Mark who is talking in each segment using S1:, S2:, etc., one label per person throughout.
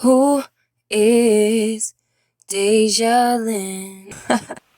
S1: Who is Deja Lynn?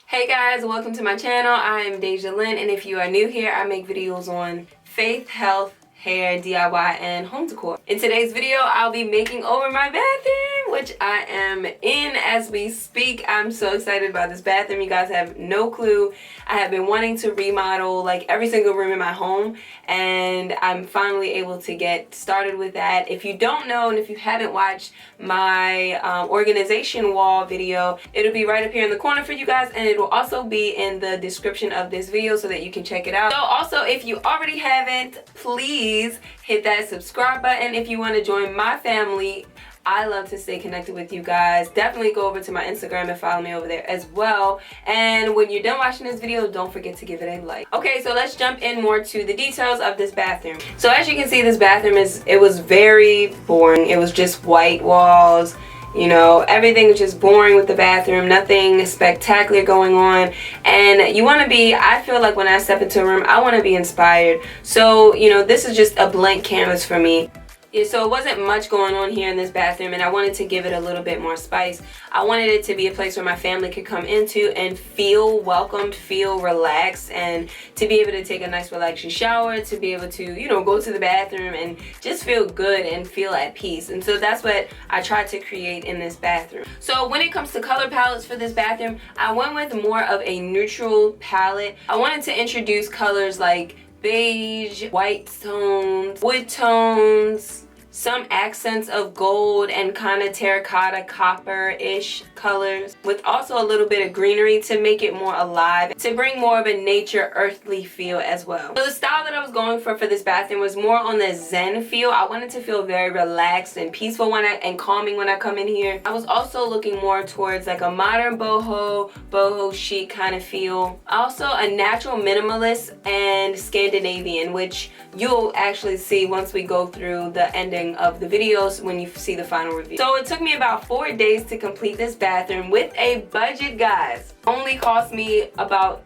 S1: Hey guys, welcome to my channel. I am Deja Lynn, and if you are new here, I make videos on faith, health, hair, DIY, and home decor. In today's video, I'll be making over my bathroom, which I am in as we speak. I'm so excited about this bathroom. You guys have no clue. I have been wanting to remodel like every single room in my home, and I'm finally able to get started with that. If you don't know, and if you haven't watched my organization wall video, it'll be right up here in the corner for you guys, and it will also be in the description of this video so that you can check it out. So also, if you already haven't, please hit that subscribe button if you want to join my family. I love to stay connected with you guys. Definitely go over to my Instagram and follow me over there as well. And when you're done watching this video, don't forget to give it a like. Okay, so let's jump in more to the details of this bathroom. So as you can see, this bathroom it was very boring. It was just white walls. You know, everything was just boring with the bathroom, nothing spectacular going on. And you want to be, I feel like when I step into a room, I want to be inspired. So, you know, this is just a blank canvas for me. Yeah, so it wasn't much going on here in this bathroom, and I wanted to give it a little bit more spice. I wanted it to be a place where my family could come into and feel welcomed, feel relaxed, and to be able to take a nice relaxing shower, to be able to, you know, go to the bathroom and just feel good and feel at peace. And so that's what I tried to create in this bathroom. So when it comes to color palettes for this bathroom, I went with more of a neutral palette. I wanted to introduce colors like beige, white tones, wood tones, some accents of gold and kind of terracotta copper-ish colors, with also a little bit of greenery to make it more alive, to bring more of a nature earthly feel as well. So the style that I was going for this bathroom was more on the zen feel. I wanted to feel very relaxed and peaceful and calming when I come in here. I was also looking more towards like a modern boho chic kind of feel. Also a natural minimalist and Scandinavian, which you'll actually see once we go through the ending of the videos when you see the final review. So it took me about 4 days to complete this bathroom with a budget, guys. Only cost me about,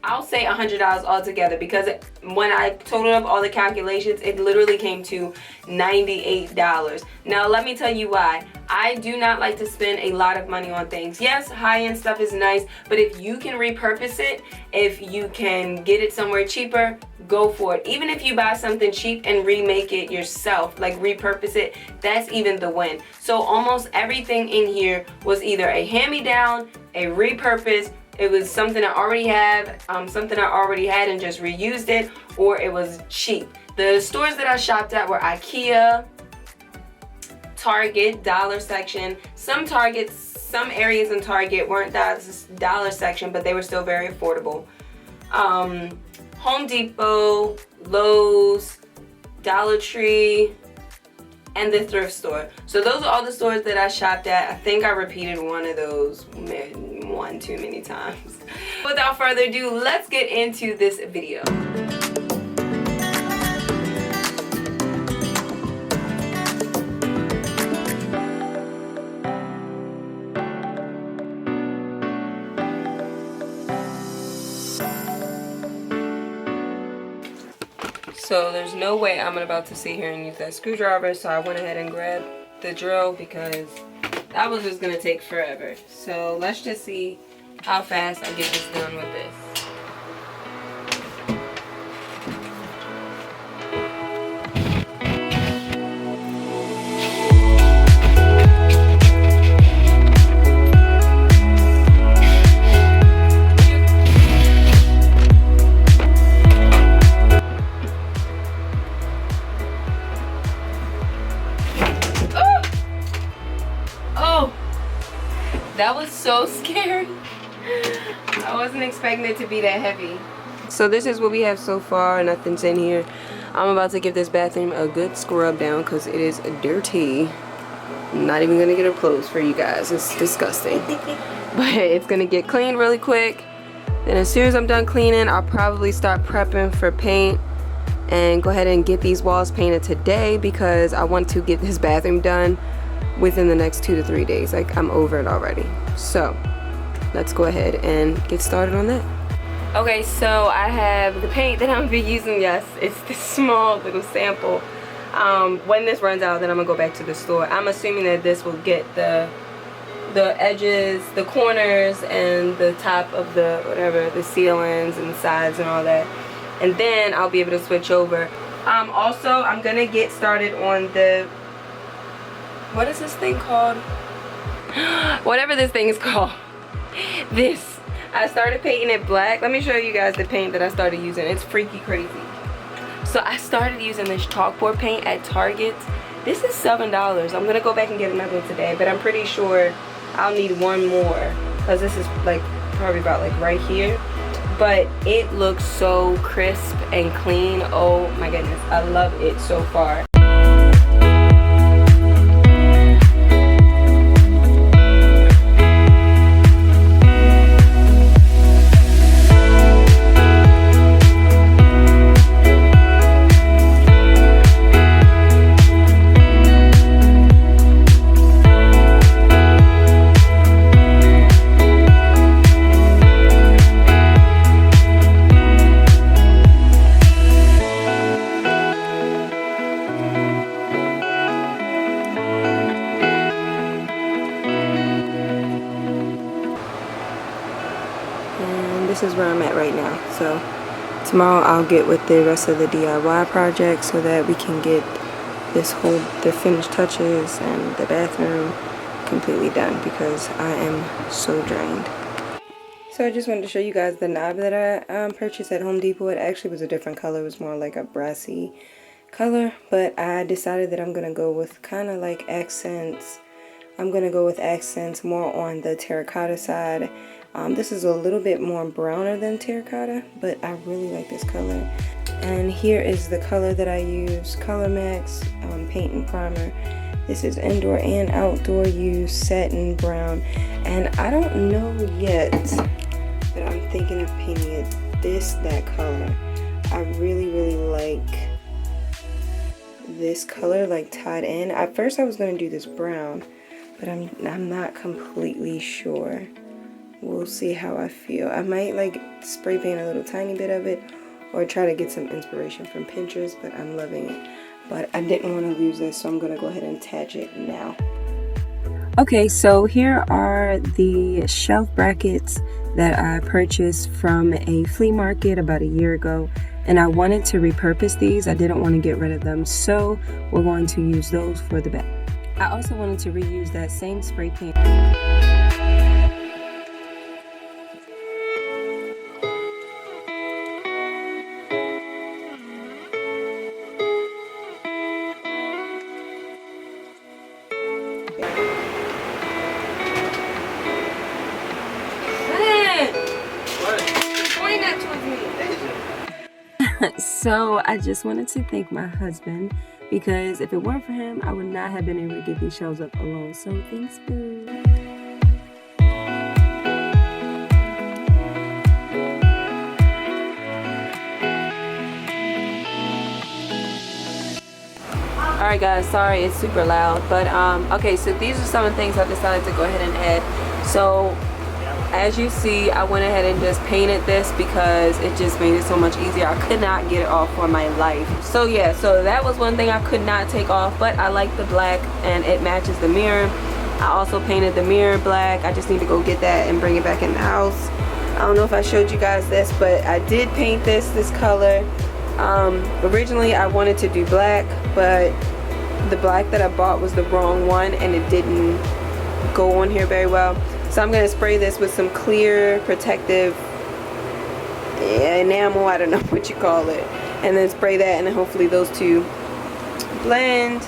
S1: I'll say $100 altogether, because when I totaled up all the calculations, it literally came to $98. Now let me tell you why. I do not like to spend a lot of money on things. Yes, high-end stuff is nice, but if you can repurpose it, if you can get it somewhere cheaper, go for it. Even if you buy something cheap and remake it yourself, like repurpose it, that's even the win. So almost everything in here was either a hand-me-down, a repurpose, it was something I already have, something I already had and just reused it, or it was cheap. The stores that I shopped at were Aqua, Target, dollar section. Some areas in Target weren't dollar section, but they were still very affordable. Home Depot, Lowe's, Dollar Tree, and the thrift store. So those are all the stores that I shopped at. I think I repeated one of those one too many times. Without further ado, let's get into this video. So there's no way I'm about to sit here and use that screwdriver, so I went ahead and grabbed the drill because that was just gonna take forever. So let's just see how fast I get this done with this. That was so scary. I wasn't expecting it to be that heavy. So this is what we have so far. Nothing's in here. I'm about to give this bathroom a good scrub down because it is dirty. I'm not even gonna get up close for you guys. It's disgusting. But it's gonna get cleaned really quick. Then as soon as I'm done cleaning, I'll probably start prepping for paint and go ahead and get these walls painted today because I want to get this bathroom done within the next 2 to 3 days. Like, I'm over it already. So let's go ahead and get started on that. Okay, so I have the paint that I'm gonna be using. Yes, it's this small little sample When this runs out, then I'm gonna go back to the store. I'm assuming that this will get the edges, the corners, and the top of the whatever, the ceilings and the sides and all that, and then I'll be able to switch over. Also, I'm gonna get started on the, what is this thing called? Whatever this thing is called. This. I started painting it black. Let me show you guys the paint that I started using. It's freaky crazy. So I started using this chalkboard paint at Target. This is $7. I'm gonna go back and get another one today, but I'm pretty sure I'll need one more because this is like probably about like right here. But it looks so crisp and clean. Oh my goodness, I love it so far. This is where I'm at right now. So tomorrow I'll get with the rest of the DIY project so that we can get the finished touches and the bathroom completely done because I am so drained. So I just wanted to show you guys the knob that I purchased at Home Depot. It actually was a different color. It was more like a brassy color, but I decided that I'm gonna go with kind of like accents. I'm gonna go with accents more on the terracotta side. This is a little bit more browner than terracotta, but I really like this color. And here is the color that I use, Color Max Paint and Primer. This is indoor and outdoor use, satin brown. And I don't know yet, but I'm thinking of painting it that color. I really like this color, like tied in. At first I was gonna do this brown, but I'm not completely sure. We'll see how I feel. I might like spray paint a little tiny bit of it or try to get some inspiration from Pinterest, but I'm loving it. But I didn't want to lose this, so I'm gonna go ahead and attach it now. Okay, so here are the shelf brackets that I purchased from a flea market about a year ago, and I wanted to repurpose these. I didn't want to get rid of them, so we're going to use those for the back. I also wanted to reuse that same spray paint. So I just wanted to thank my husband because if it weren't for him, I would not have been able to get these shelves up alone. So thanks, boo. Alright guys, sorry it's super loud, but okay, so these are some of the things I've decided to go ahead and add. So as you see, I went ahead and just painted this because it just made it so much easier. I could not get it off for my life. So yeah, so that was one thing I could not take off, but I like the black and it matches the mirror. I also painted the mirror black. I just need to go get that and bring it back in the house. I don't know if I showed you guys this, but I did paint this color. Originally I wanted to do black, but the black that I bought was the wrong one and it didn't go on here very well. So I'm going to spray this with some clear protective enamel, I don't know what you call it, and then spray that, and then hopefully those two blend.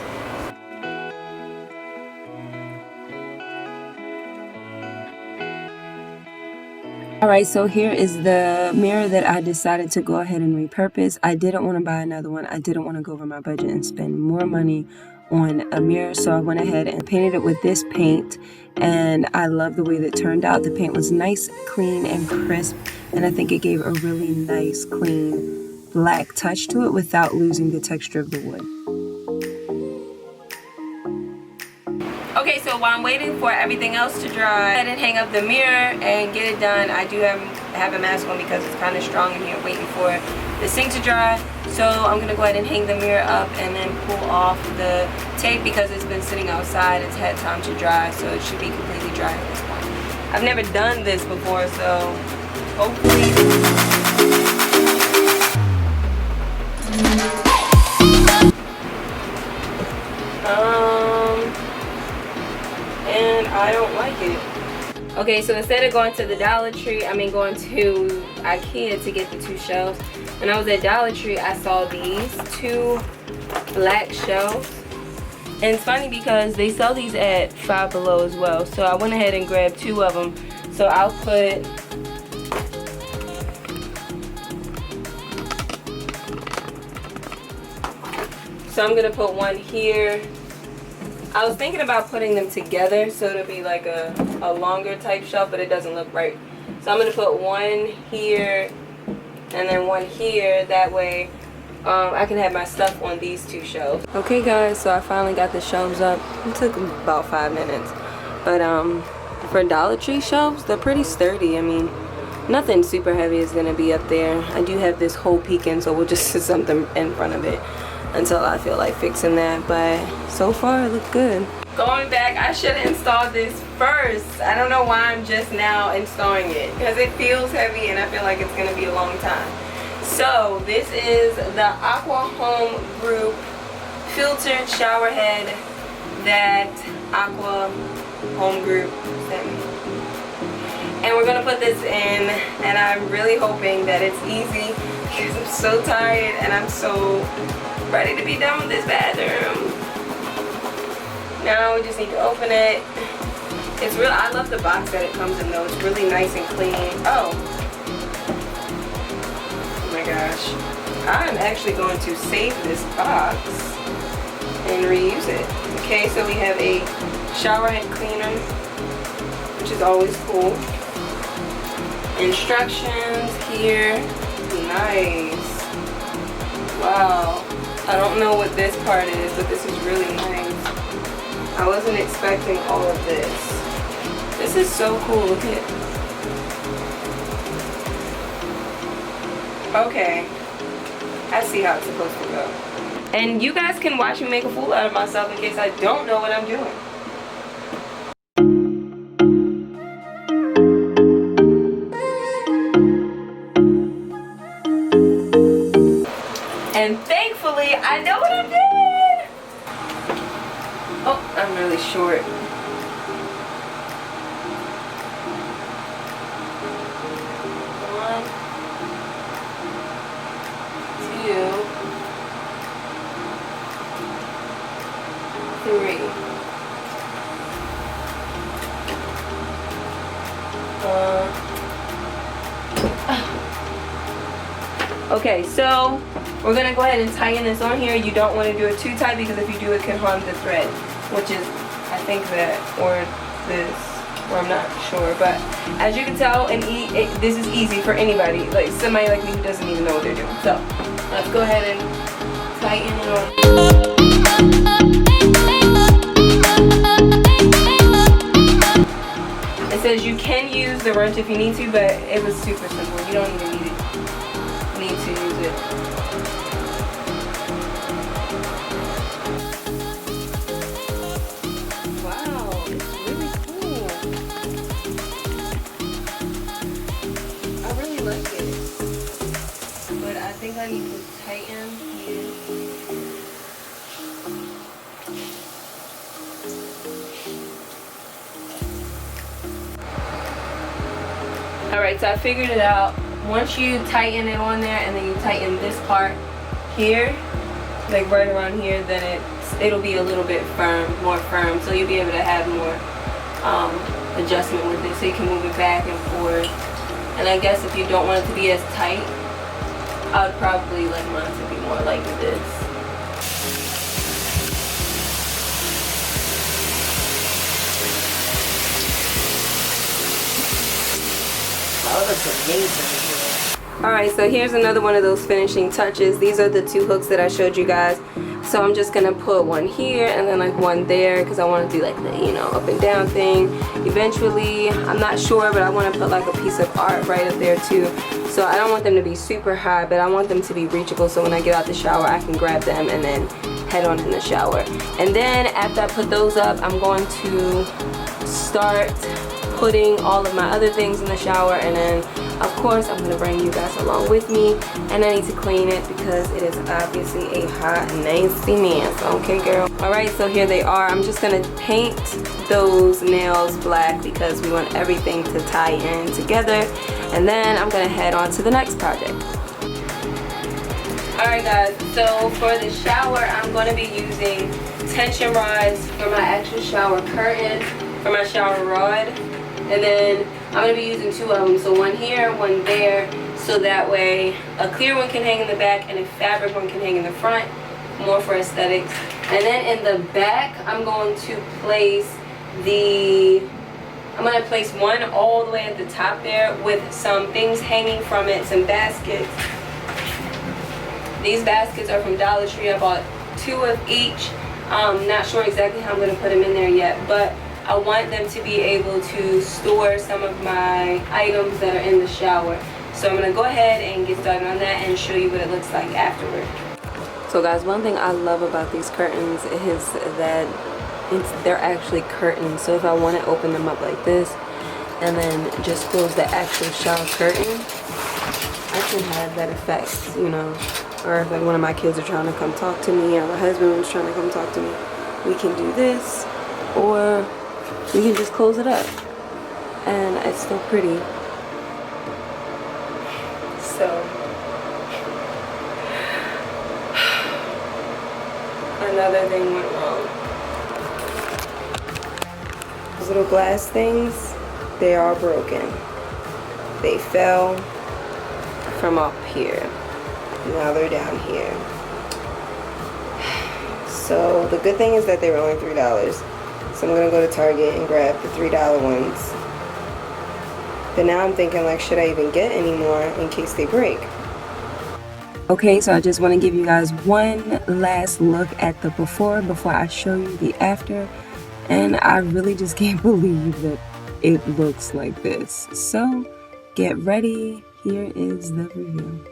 S1: Alright, so here is the mirror that I decided to go ahead and repurpose. I didn't want to buy another one. I didn't want to go over my budget and spend more money on a mirror, so I went ahead and painted it with this paint, and I love the way that it turned out. The paint was nice, clean, and crisp, and I think it gave a really nice, clean, black touch to it without losing the texture of the wood. Okay, so while I'm waiting for everything else to dry, I didn't hang up the mirror and get it done. I do have a mask on because it's kind of strong in here, waiting for the sink to dry. So I'm gonna go ahead and hang the mirror up and then pull off the tape because it's been sitting outside. It's had time to dry, so it should be completely dry at this point. I've never done this before, so hopefully. And I don't like it. Okay, so instead of going to the Dollar Tree, going to IKEA to get the 2 shelves. When I was at Dollar Tree, I saw these 2 black shelves. And it's funny because they sell these at Five Below as well. So I went ahead and grabbed 2 of them. So I'll put I'm gonna put one here. I was thinking about putting them together so it'll be like a longer type shelf, but it doesn't look right. So I'm gonna put one here and then one here. That way I can have my stuff on these 2 shelves. Okay guys, so I finally got the shelves up. It took about 5 minutes. But for Dollar Tree shelves, they're pretty sturdy. Nothing super heavy is gonna be up there. I do have this whole peak-in, so we'll just sit something in front of it until I feel like fixing that, but so far it looked good. Going back, I should have installed this first. I don't know why I'm just now installing it because it feels heavy and I feel like it's gonna be a long time. So this is the Aqua Home Group filtered shower head that Aqua Home Group sent me. And we're gonna put this in, and I'm really hoping that it's easy because I'm so tired and I'm so ready to be done with this bathroom. Now we just need to open it. It's real. I love the box that it comes in though. It's really nice and clean. Oh my gosh. I'm actually going to save this box and reuse it. Okay, so we have a shower head cleaner, which is always cool. Instructions here. Nice. Wow. I don't know what this part is, but this is really nice. I wasn't expecting all of this. This is so cool. Look at it. Okay. I see how it's supposed to go. And you guys can watch me make a fool out of myself in case I don't know what I'm doing. And thankfully, I know what I'm doing. Oh, I'm really short. One, two, three. Okay, so we're gonna go ahead and tighten this on here. You don't want to do it too tight because if you do, it can harm the thread, which is, I think that, or this, or I'm not sure. But as you can tell, this is easy for anybody, like somebody like me who doesn't even know what they're doing. So let's go ahead and tighten it on. It says you can use the wrench if you need to, but it was super simple. You don't even need to use it. Wow, it's really cool. I really like it. But I think I need to tighten here. Alright, so I figured it out. Once you tighten it on there and then you tighten this part here, like right around here, then it'll be a little bit more firm, so you'll be able to have more adjustment with it, so you can move it back and forth. And I guess if you don't want it to be as tight, I would probably like mine to be more like this.
S2: Oh, that's amazing.
S1: Alright, so here's another one of those finishing touches. These are the two hooks that I showed you guys. So I'm just gonna put one here and then like one there because I want to do like the, you know, up and down thing eventually. I'm not sure, but I want to put like a piece of art right up there too. So I don't want them to be super high, but I want them to be reachable so when I get out the shower I can grab them and then head on in the shower. And then after I put those up, I'm going to start putting all of my other things in the shower, and then of course I'm going to bring you guys along with me, and I need to clean it because it is obviously a hot nasty mess. Okay girl. Alright, so here they are. I'm just going to paint those nails black because we want everything to tie in together, and then I'm going to head on to the next project. Alright guys, so for the shower I'm going to be using tension rods for my actual shower curtain, for my shower rod. And then I'm going to be using two of them, so one here, one there, so that way a clear one can hang in the back and a fabric one can hang in the front, more for aesthetics. And then in the back, I'm going to place one all the way at the top there with some things hanging from it, some baskets. These baskets are from Dollar Tree. I bought 2 of each. Not sure exactly how I'm going to put them in there yet, but I want them to be able to store some of my items that are in the shower. So I'm going to go ahead and get started on that and show you what it looks like afterward. So guys, one thing I love about these curtains is that they're actually curtains. So if I want to open them up like this and then just close the actual shower curtain, I can have that effect, you know. Or if like one of my kids are trying to come talk to me, or my husband was trying to come talk to me, we can do this, or we can just close it up and it's still pretty. So another thing went wrong. Those little glass things, they are broken. They fell from up here. Now they're down here. So the good thing is that they were only $3. So I'm gonna go to Target and grab the $3 ones. But now I'm thinking, like, should I even get any more in case they break? Okay, so I just want to give you guys one last look at the before I show you the after. And I really just can't believe that it looks like this. So get ready. Here is the review.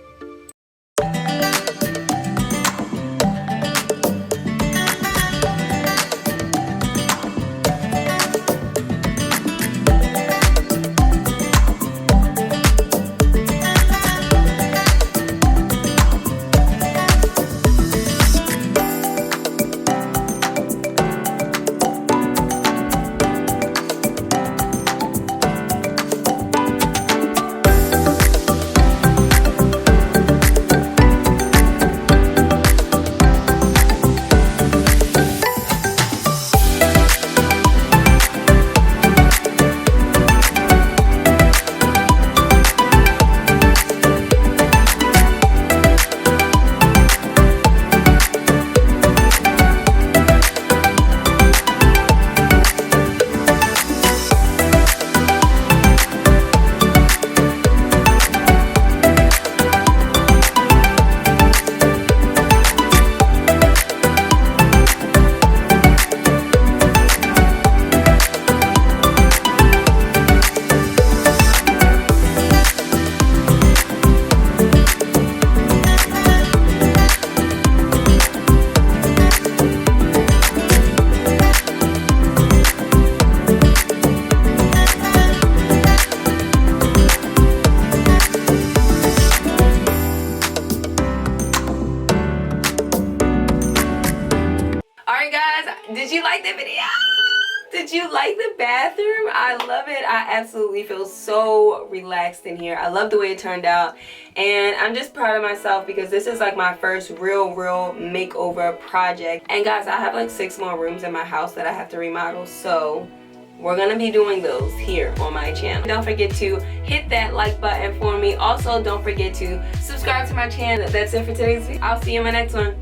S1: Did you like the video? Did you like the bathroom? I love it. I absolutely feel so relaxed in here. I love the way it turned out, and I'm just proud of myself because this is like my first real makeover project. And guys, I have like 6 more rooms in my house that I have to remodel, so we're gonna be doing those here on my channel. Don't forget to hit that like button for me. Also, don't forget to subscribe to my channel. That's it for today's video. I'll see you in my next one.